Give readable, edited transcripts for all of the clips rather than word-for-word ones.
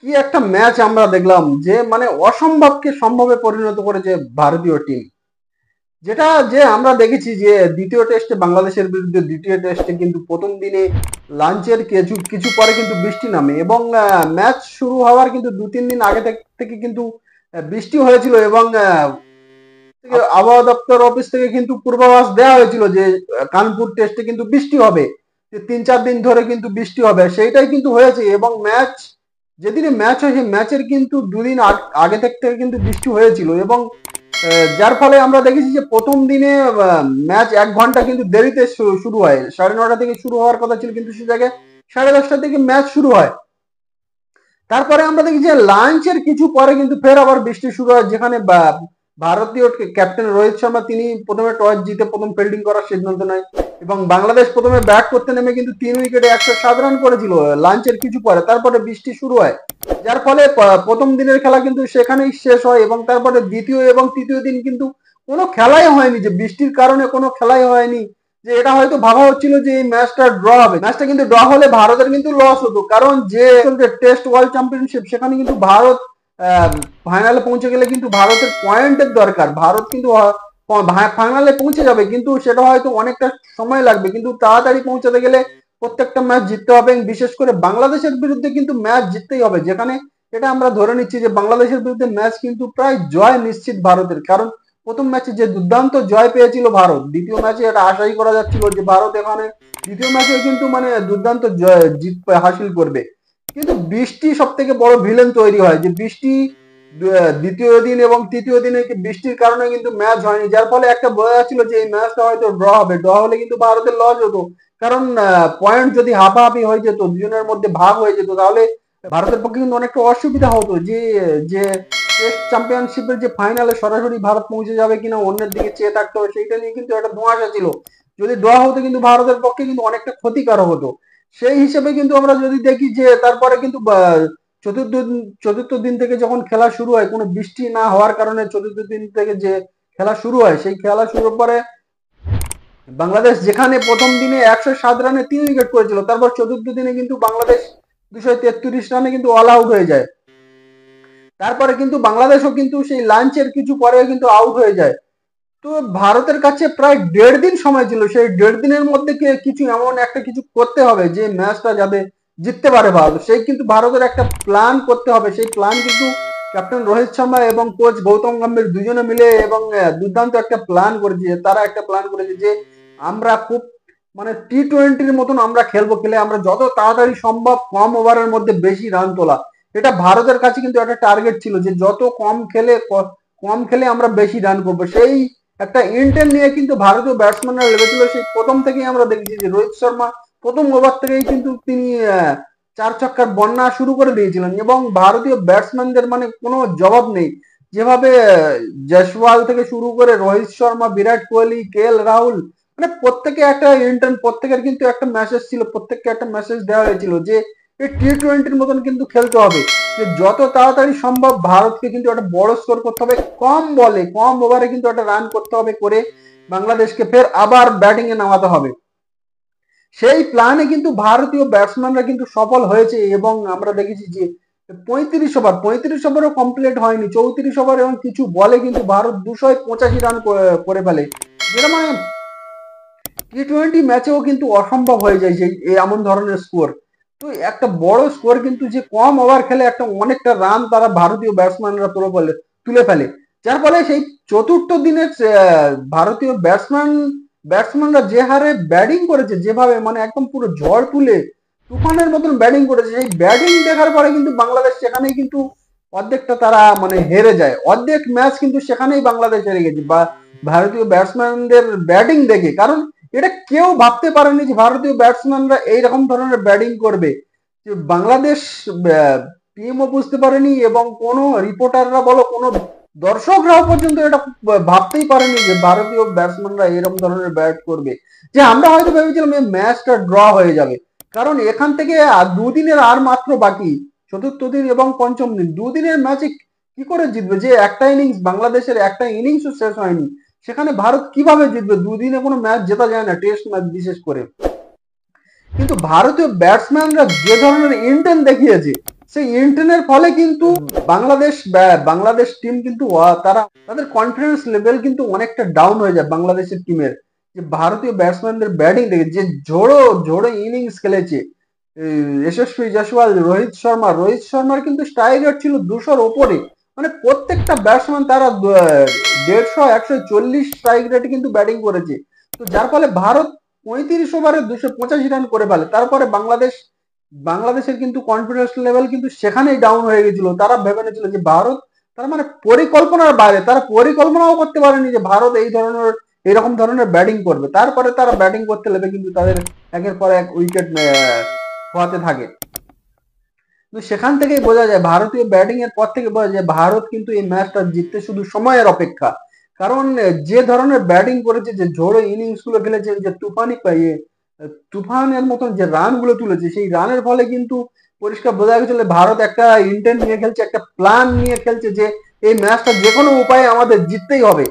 কি একটা ম্যাচ আমরা দেখলাম, যে মানে অসম্ভবকে সম্ভবে পরিণত করেছে ভারতীয় টিম। যেটা যে আমরা দেখেছি যে দ্বিতীয় টেস্টে বাংলাদেশের বিরুদ্ধে দ্বিতীয় টেস্টে কিন্তু প্রথম দিনে লাঞ্চের কিছু কিছু পরে কিন্তু বৃষ্টি নামে, এবং ম্যাচ শুরু হওয়ার কিন্তু 2-3 দিন আগে থেকে কিন্তু বৃষ্টি হয়েছিল, এবং আবহাওয়া দপ্তর অফিস থেকে কিন্তু পূর্বাভাস দেওয়া হয়েছিল যে কানপুর টেস্টে কিন্তু বৃষ্টি হবে, যে 3-4 দিন ধরে কিন্তু বৃষ্টি হবে। সেইটাই কিন্তু হয়েছে, এবং ম্যাচ যেদিনে ম্যাচ হয়েছে ম্যাচের কিন্তু 2 দিন আগে থেকে কিন্তু বৃষ্টি হয়েছিল, এবং যার ফলে আমরা দেখেছি যে প্রথম দিনে ম্যাচ 1 ঘন্টা কিন্তু দেরিতে শুরু হয়। 9:30 থেকে শুরু হওয়ার কথা ছিল, কিন্তু সে জায়গায় 10:30 থেকে ম্যাচ শুরু হয়। তারপরে আমরা দেখি যে লাঞ্চের কিছু পরে কিন্তু ফের আবার বৃষ্টি শুরু হয়, যেখানে ভারতীয় ক্যাপ্টেন রোহিত শর্মা তিনি প্রথমে টস জিতে প্রথম ফিল্ডিং করার সিদ্ধান্ত নেয়, এবং বাংলাদেশ প্রথমে ব্যাট করতে নেমে কিন্তু 3 উইকেটে 107 রান করেছিল লাঞ্চের কিছু পরে। তারপরে বৃষ্টি শুরু হয়, যার ফলে প্রথম দিনের খেলা কিন্তু সেখানেই শেষ হয়, এবং তারপরে দ্বিতীয় এবং তৃতীয় দিন কিন্তু কোনো খেলাই হয়নি, যে বৃষ্টির কারণে কোনো খেলাই হয়নি। যে এটা হয়তো ভাবা হচ্ছিল যে এই ম্যাচটা ড্র হবে, ম্যাচটা কিন্তু ড্র হলে ভারতের কিন্তু লস হতো, কারণ যে টেস্ট ওয়ার্ল্ড চ্যাম্পিয়নশিপ সেখানে কিন্তু ভারত ফাইনালে পৌঁছে গেলে কিন্তু ভারতের পয়েন্টের দরকার। ভারত কিন্তু ফাইনালে পৌঁছে যাবে, কিন্তু সেটা হয়তো অনেকটা সময় লাগবে, কিন্তু তাড়াতাড়ি পৌঁছাতে গেলে প্রত্যেকটা ম্যাচ জিততে হবে, বিশেষ করে বাংলাদেশের বিরুদ্ধে কিন্তু ম্যাচ জিততেই হবে, যেখানে এটা আমরা ধরে নিচ্ছি যে বাংলাদেশের বিরুদ্ধে ম্যাচ কিন্তু প্রায় জয় নিশ্চিত ভারতের। কারণ প্রথম ম্যাচে যে দুর্দান্ত জয় পেয়েছিল ভারত, দ্বিতীয় ম্যাচে এটা আশাই করা যাচ্ছিল যে ভারত এখানে দ্বিতীয় ম্যাচে কিন্তু মানে দুর্দান্ত জিত হাসিল করবে। কিন্তু বৃষ্টি সব থেকে বড় ভিলেন তৈরি হয়, যে বৃষ্টি দ্বিতীয় দিন এবং তৃতীয় দিনে বৃষ্টির কারণে কিন্তু ম্যাচ হয়নি, যার ফলে একটা বোঝা যাচ্ছিল যে এই ম্যাচটা হয়তো ড্র হবে। ড্র হলে কিন্তু ভারতের লস হতো, কারণ পয়েন্ট যদি হাফাহাফি হয়ে যেত, দুজনের মধ্যে ভাগ হয়ে যেত, তাহলে ভারতের পক্ষে কিন্তু অনেকটা অসুবিধা হতো, যে যে টেস্ট চ্যাম্পিয়নশিপের যে ফাইনালে সরাসরি ভারত পৌঁছে যাবে কিনা অন্যের দিকে চেয়ে থাকতে হবে, সেইটা নিয়ে কিন্তু একটা ধোঁয়াশা ছিল। যদি ড্র হতো কিন্তু ভারতের পক্ষে কিন্তু অনেকটা ক্ষতিকারক হতো। সেই হিসেবে কিন্তু আমরা যদি দেখি যে তারপরে কিন্তু চতুর্থ চতুর্থ দিন থেকে যখন খেলা শুরু হয়, কোনো বৃষ্টি না হওয়ার কারণে চতুর্থ দিন থেকে যে খেলা শুরু হয়, সেই খেলা শুরুর পরে বাংলাদেশ যেখানে প্রথম দিনে 107 রানে 3 উইকেট করেছিল, তারপর চতুর্থ দিনে কিন্তু বাংলাদেশ 233 রানে কিন্তু অল আউট হয়ে যায়। তারপরে কিন্তু বাংলাদেশও কিন্তু সেই লাঞ্চের কিছু পরে কিন্তু আউট হয়ে যায়। তো ভারতের কাছে প্রায় 1.5 দিন সময় ছিল, সেই 1.5 দিনের মধ্যে কিছু এমন একটা কিছু করতে হবে যে ম্যাচটা যাতে জিততে পারে ভারত। সেই কিন্তু ভারতের একটা প্ল্যান করতে হবে, সেই প্ল্যান কিন্তু ক্যাপ্টেন রোহিত শর্মা এবং কোচ গৌতম গম্ভীর দুজনে মিলে এবং দুর্দান্ত একটা প্ল্যান করেছে। তারা একটা প্ল্যান করেছে যে আমরা খুব মানে T20-র মতন আমরা খেলবো, খেলে আমরা যত তাড়াতাড়ি সম্ভব কম ওভারের মধ্যে বেশি রান তোলা। এটা ভারতের কাছে কিন্তু একটা টার্গেট ছিল, যে যত কম খেলে আমরা বেশি রান করবো। সেই একটা ইন্টেল নিয়ে কিন্তু ভারতীয় ব্যাটসম্যানরা লেগেছিল। সেই প্রথম থেকেই আমরা দেখেছি যে রোহিত শর্মা প্রথম ওভার থেকেই কিন্তু তিনি 4 ছক্কার বন্যা শুরু করে দিয়েছিলেন, এবং ভারতীয় ব্যাটসম্যানদের মানে কোনো জবাব নেই। যেভাবে জয়সওয়াল থেকে শুরু করে রোহিত শর্মা, বিরাট কোহলি, KL রাহুল, মানে প্রত্যেকে একটা ইন্টেল, প্রত্যেকের কিন্তু একটা মেসেজ ছিল, প্রত্যেককে একটা মেসেজ দেওয়া হয়েছিল যে এই T20-র মতন কিন্তু খেলতে হবে, যে যত তাড়াতাড়ি সম্ভব ভারতকে কিন্তু একটা বড় স্কোর করতে হবে, কম বলে কম ওভারে কিন্তু একটা রান করতে হবে, করে বাংলাদেশকে ফের আবার ব্যাটিং এ নামাতে হবে। সেই প্ল্যানে কিন্তু ভারতীয় ব্যাটসম্যানরা কিন্তু সফল হয়েছে, এবং আমরা দেখেছি যে 35 ওভারও কমপ্লিট হয়নি, 34 ওভার এবং কিছু বলে কিন্তু ভারত 285 রান করে ফেলে, যেটা মানে T20 ম্যাচেও কিন্তু অসম্ভব হয়ে যায় সেই এমন ধরনের স্কোর। তো একটা বড় স্কোর কিন্তু যে কম ওভার খেলে একটা অনেকটা রান তারা ভারতীয় ব্যাটসম্যানরা তুলে ফেলে, যার ফলে সেই চতুর্থ দিনে ভারতীয় ব্যাটসম্যানরা যে হারে ব্যাটিং করেছে, যেভাবে মানে একদম পুরো ঝড় তুলে তুফানের মতন ব্যাটিং করেছে, সেই ব্যাটিং দেখার পরে কিন্তু বাংলাদেশ সেখানেই কিন্তু অর্ধেকটা তারা মানে হেরে যায়, অর্ধেক ম্যাচ কিন্তু সেখানেই বাংলাদেশ হেরে গেছে বা ভারতীয় ব্যাটসম্যানদের ব্যাটিং দেখে। কারণ এটা কেউ ভাবতে পারেনি যে ভারতীয় ব্যাটসম্যানরা এইরকম ধরনের ব্যাটিং করবে, যে বাংলাদেশ টিমও বুঝতে পারেনি, এবং কোনো রিপোর্টাররা বলো কোনো দর্শকরাও পর্যন্ত এটা ভাবতেই পারেনি যে ভারতীয় ব্যাটসম্যানরা এরকম ধরনের ব্যাট করবে। যে আমরা হয়তো ভেবেছিলাম এই ম্যাচটা ড্র হয়ে যাবে, কারণ এখান থেকে 2 দিনের আর মাত্র বাকি, চতুর্থ দিন এবং পঞ্চম দিন, 2 দিনের ম্যাচে কি করে জিতবে? যে একটা ইনিংস, বাংলাদেশের একটা ইনিংসও শেষ হয়নি, সেখানে ভারত কিভাবে জিতবে? 2 দিনে কোনো ম্যাচ জেতা যায় না, টেস্ট ম্যাচ বিশেষ করে। কিন্তু ভারতীয় ব্যাটসম্যানরা যে ধরনের ইন্টেন্ট দেখিয়েছে, সেই ইন্টেনের ফলে কিন্তু বাংলাদেশ টিম কিন্তু তারা তাদের কনফিডেন্স লেভেল কিন্তু অনেকটা ডাউন হয়ে যায় বাংলাদেশের টিমের। যে ভারতীয় ব্যাটসম্যানদের ব্যাটিং দেখে যে ঝোড়ো ঝোড়ো ইনিংস খেলেছে, যশস্বী জয়সওয়াল, রোহিত শর্মার কিন্তু স্ট্রাইক রেট ছিল 200-র ওপরে। মানে প্রত্যেকটা ব্যাটসম্যান তারা 150-140 স্ট্রাইক রেটে কিন্তু ব্যাটিং করেছে। তো যার ফলে ভারত 35 ওভারে 285 রান করে ফেলে। তারপরে বাংলাদেশের কিন্তু কনফিডেন্স লেভেল কিন্তু সেখানেই ডাউন হয়ে গেছিল। তারা ভেবে নিয়েছিল যে ভারত, তারা মানে পরিকল্পনার বাইরে, তারা পরিকল্পনাও করতে পারেনি যে ভারত এইরকম ধরনের ব্যাটিং করবে। তারপরে তারা ব্যাটিং করতে লেগে কিন্তু তাদের একের পর এক উইকেট খোয়াতে থাকে। তো সেখান থেকেই বোঝা যায়, ভারতীয় ব্যাটিং এর পর থেকে বোঝা যায় ভারত কিন্তু এই ম্যাচটা জিততে শুধু সময়ের অপেক্ষা। কারণ যে ধরনের ব্যাটিং করেছে, যে ঝোড়ো ইনিংস গুলো খেলেছে, যে তুফানের মতন যে রান গুলো তুলেছে, সেই রানের ফলে কিন্তু পরিষ্কার বোঝা গেছিল ভারত একটা ইন্টেন্ট নিয়ে খেলছে, একটা প্ল্যান নিয়ে খেলছে যে এই ম্যাচটা যে কোনো উপায়ে আমাদের জিততেই হবে।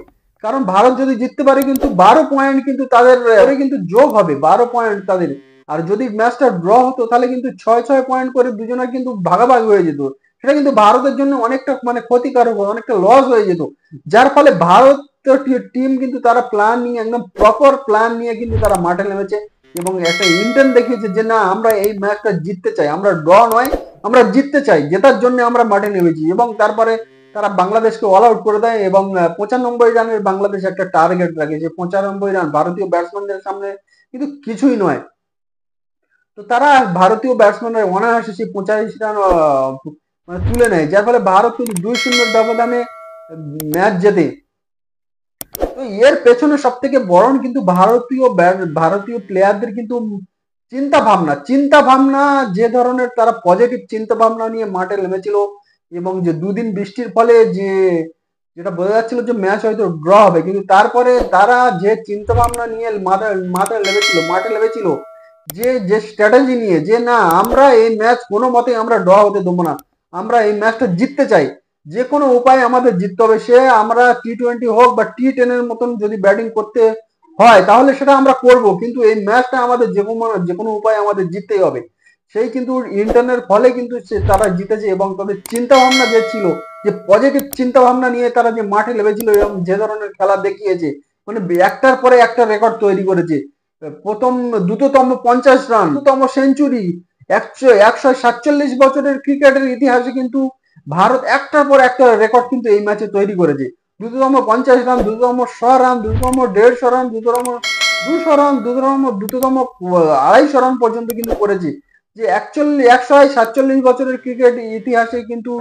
কারণ ভারত যদি জিততে পারে কিন্তু 12 পয়েন্ট কিন্তু তাদের কিন্তু যোগ হবে, 12 পয়েন্ট তাদের। আর যদি ম্যাচটা ড্র হতো তাহলে কিন্তু 6-6 পয়েন্ট করে দুজনের কিন্তু ভাগাভাগি হয়ে যেত। সেটা কিন্তু ভারতের জন্য অনেকটা মানে ক্ষতিকারক, অনেকটা লস হয়ে যেত। যার ফলে ভারত টিম কিন্তু তারা প্ল্যান নিয়ে, একদম প্রপার প্ল্যান নিয়ে কিন্তু তারা মাঠে নেমেছে এবং একটা ইন্টেন্ট দেখিয়েছে যে না, আমরা এই ম্যাচটা জিততে চাই, আমরা ড্র নয়, আমরা জিততে চাই, জেতার জন্য আমরা মাঠে নেমেছি। এবং তারপরে তারা বাংলাদেশকে অল আউট করে দেয় এবং 95 রানের বাংলাদেশ একটা টার্গেট রাখে, যে 95 রান ভারতীয় ব্যাটসম্যানদের সামনে কিন্তু কিছুই নয়। তো তারা ভারতীয় ব্যাটসম্যানরা অনায়াসে সেই 85 রান মানে তুলে নেয়, যার ফলে ভারত কিন্তু 2-0 ব্যবধানে ম্যাচ জেতে। তো এর পেছনে সব থেকে বড় কিন্তু ভারতীয় প্লেয়ারদের কিন্তু চিন্তা ভাবনা, যে ধরনের তারা পজিটিভ চিন্তা ভাবনা নিয়ে মাঠে নেমেছিল। এবং যে দুদিন বৃষ্টির ফলে যেটা বোঝা যাচ্ছিল যে ম্যাচ হয়তো ড্র হবে, কিন্তু তারপরে তারা যে চিন্তা ভাবনা নিয়ে মাঠে নেমেছিল, যে স্ট্র্যাটেজি নিয়ে, যে না, আমরা এই ম্যাচ কোনো মতে আমরা ড্র হতে দেবো না, আমরা এই ম্যাচটা জিততে চাই, যে কোনো উপায়ে আমাদের জিততে হবে। সে আমরা টি-20 হোক বা টি-10 এর মতন যদি ব্যাটিং করতে হয় তাহলে সেটা আমরা করব, কিন্তু এই ম্যাচটা আমাদের যে কোনো উপায়ে আমাদের জিততেই হবে। সেই কিন্তু ইন্টারনের ফলে কিন্তু তারা জিতেছে। এবং তাদের চিন্তা ভাবনা যে ছিল, যে পজিটিভ চিন্তা ভাবনা নিয়ে তারা যে মাঠে নেমেছিল এবং যে ধরনের খেলা দেখিয়েছে, মানে একটার পরে একটা রেকর্ড তৈরি করেছে। প্রথম দ্রুততম 50 রান, দ্রুততম সেঞ্চুরি, 147 বছরের ক্রিকেটের ইতিহাসে কিন্তু ভারত একটার পর একটা রেকর্ড কিন্তু এই ম্যাচে তৈরি করেছে। দ্রুততম 50 রান, দ্রুততম 100 রান, দ্রুততম 150 রান, দ্রুততম 200 রান, দ্রুততম 250 রান পর্যন্ত কিন্তু করেছে। যে 147 বছরের ক্রিকেট ইতিহাসে কিন্তু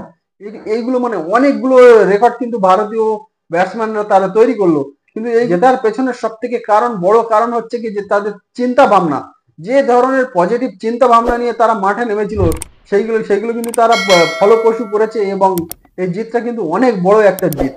এইগুলো মানে অনেকগুলো রেকর্ড কিন্তু ভারতীয় ব্যাটসম্যানরা তারা তৈরি করলো। কিন্তু এই জেতার পেছনে সব থেকে বড় কারণ হচ্ছে কি, যে তাদের চিন্তা ভাবনা, যে ধরনের পজিটিভ চিন্তা ভাবনা নিয়ে তারা মাঠে নেমেছিল, সেইগুলো কিন্তু তারা ফলপ্রসূ করেছে এবং এই জিতটা কিন্তু অনেক বড় একটা জিত।